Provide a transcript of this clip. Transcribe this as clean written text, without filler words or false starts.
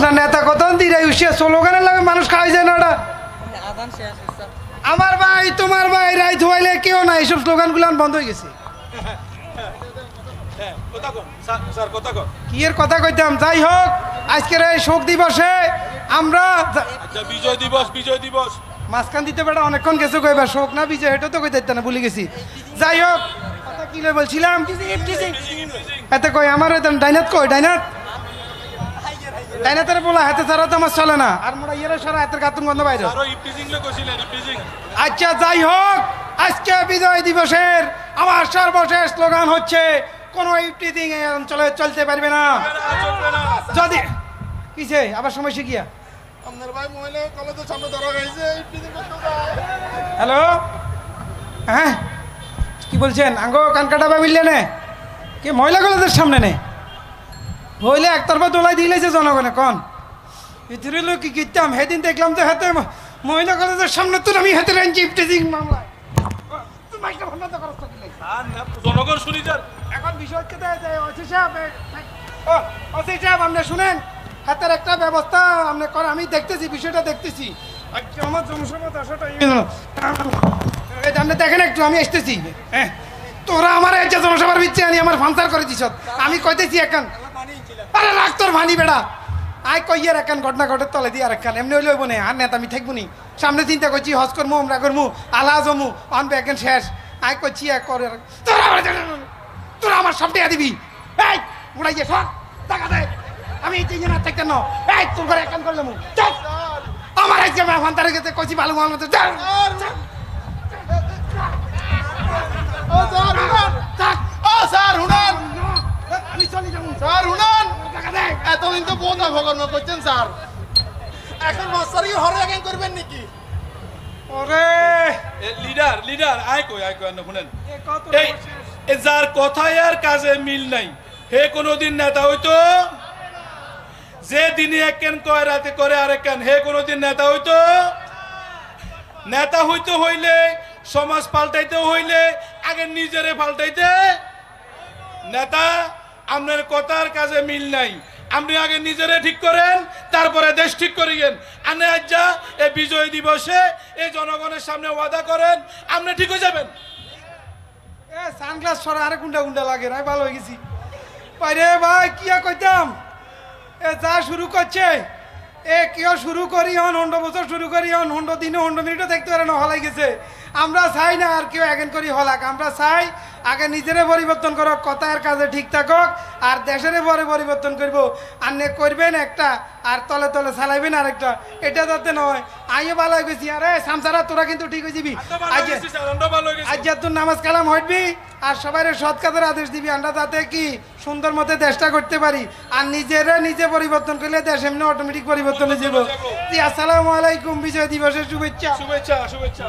না নেতা কত দিরা উসিয়া স্লোগানের লাগে মানুষ খাওয়াই যায় না ওটা আমার ভাই তোমার ভাই রাইত হইলে কেউ না এইসব স্লোগানগুলো বন্ধ হয়ে গেছে কি এর কথা কইতাম যাই হোক আজকের এই শোক দিবসে আমরা বিজয় দিবস মাঝখান দিতে বেটা অনেকক্ষণ গেছে কইবার শোক না বিজয় এটা তো কই দিতে না ভুলে গেছি যাই হোক কথা কি লই বলছিলাম এতে কই আমার ডাইনাত কই ডাইনাতের বলা হাতে ছাড়া তো আমার চলে না আর মোরা ইয়ের সারা হাতের গাতুন গন্ধ বাইরে আচ্ছা যাই হোক আজকে বিজয় দিবসের আমার সর্বশেষ স্লোগান হচ্ছে কোন ইফটিজিং এই অঞ্চলে চলতে পারবে না যদি কিছে আবার সমস্যা কি আপনার ভাই মহিলা কলেজের সামনে ধরা গেছে ইফটিজিং করতে হ্যালো হ্যাঁ কি বলছেন আঙ্গো কানকাটা বাবিলে নে কি মহিলা কলেজের সামনে নে হইলে একতরফা দোলাই দিলেছে জনগণে কন ভিতরে লোক কি কিতাম সেদিন দেখলাম যে হাতে মহিলা কলেজের সামনে তো আমি হাতে রেঞ্জি ইফটিজিং মামলায় জনগণ শুনি যান এখন বিষয় হচ্ছে ওসি সাহেব আপনি শুনেন হাতের একটা ব্যবস্থা আপনি করেন আমি দেখতেছি বিষয়টা দেখতেছি আজকে আমার জনসভা দশাটা আপনি দেখেন একটু আমি আসতেছি হ্যাঁ তোরা আমার এই যে জনসভার ভিত্তি আনি আমার ফান্সার করে দিছ আমি কইতেছি এখন আরে রাখ তোর ভানি বেড়া আয় কইয়ার এখন ঘটনা ঘটের তলে দিয়ে আর একখান এমনি হইলে হইব না আর নেতা আমি থাকবো নি সামনে চিন্তা করছি হজ করমু আমরা করমু আল্লাহ জমু আনবে এখন শেষ আয় করছি এক করে তোরা আমার সব টাকা দিবি এই উড়াই যে সব টাকা দে আমি এই তিনজন আর থাকতেন না এই তোর ঘরে এখন করলাম আমার আজকে ফান্তারে গেছে কইছি ভালো মাল মতো আমি চলে যাবো স্যার শুনুন এতদিন তো বোঝা ভগবান করছেন স্যার এখন মাস্টার কি হরে আগে করবেন নাকি ওরে লিডার আয় কই না শুনেন এই যার কথায় আর কাজে মিল নাই হে কোনোদিন নেতা হইতো যে দিনে একখান কয় রাতে করে আরেকখান হে কোনোদিন নেতা হইতো হইলে সমাজ পাল্টাইতে হইলে আগে নিজেরে পাল্টাইতে নেতা আপনার কথার কাজে মিল নাই আপনি আগে নিজেরে ঠিক করেন তারপরে দেশ ঠিক করিয়েন আনে আজ্জা এই বিজয় দিবসে এই জনগণের সামনে ওয়াদা করেন আপনি ঠিক হয়ে যাবেন সানগ্লাস ছড়া আরে গুন্ডা গুন্ডা লাগে না ভালো হয়ে গেছি পাইরে ভাই কিয়া কইতাম যা শুরু করছে কেউ শুরু করি হন 100 বছর শুরু করি হন 100 দিনে 100 মিনিটও দেখতে পারে না হলাই গেছে আমরা চাই না আর কেউ এখন করি হলাক আমরা চাই আগে নিজেরে পরিবর্তন করো কথার কাজে ঠিক থাকক আর দেশের পরে পরিবর্তন করব আর নে করবেন একটা আর তলে তলে চালাইবেন আরেকটা এটা যাতে নয় আইও ভালো হয়ে গেছি আরে সামসারা তোরা কিন্তু ঠিক হয়ে যাবি আজ তোর নামাজ কালাম হইবি আর সবাই সৎ কাজের আদেশ দিবি আমরা যাতে কি সুন্দর মতে দেশটা করতে পারি আর নিজে পরিবর্তন করলে দেশ এমনি অটোমেটিক পরিবর্তন হয়ে যাবো আসসালামু আলাইকুম বিজয় দিবসের শুভেচ্ছা শুভেচ্ছা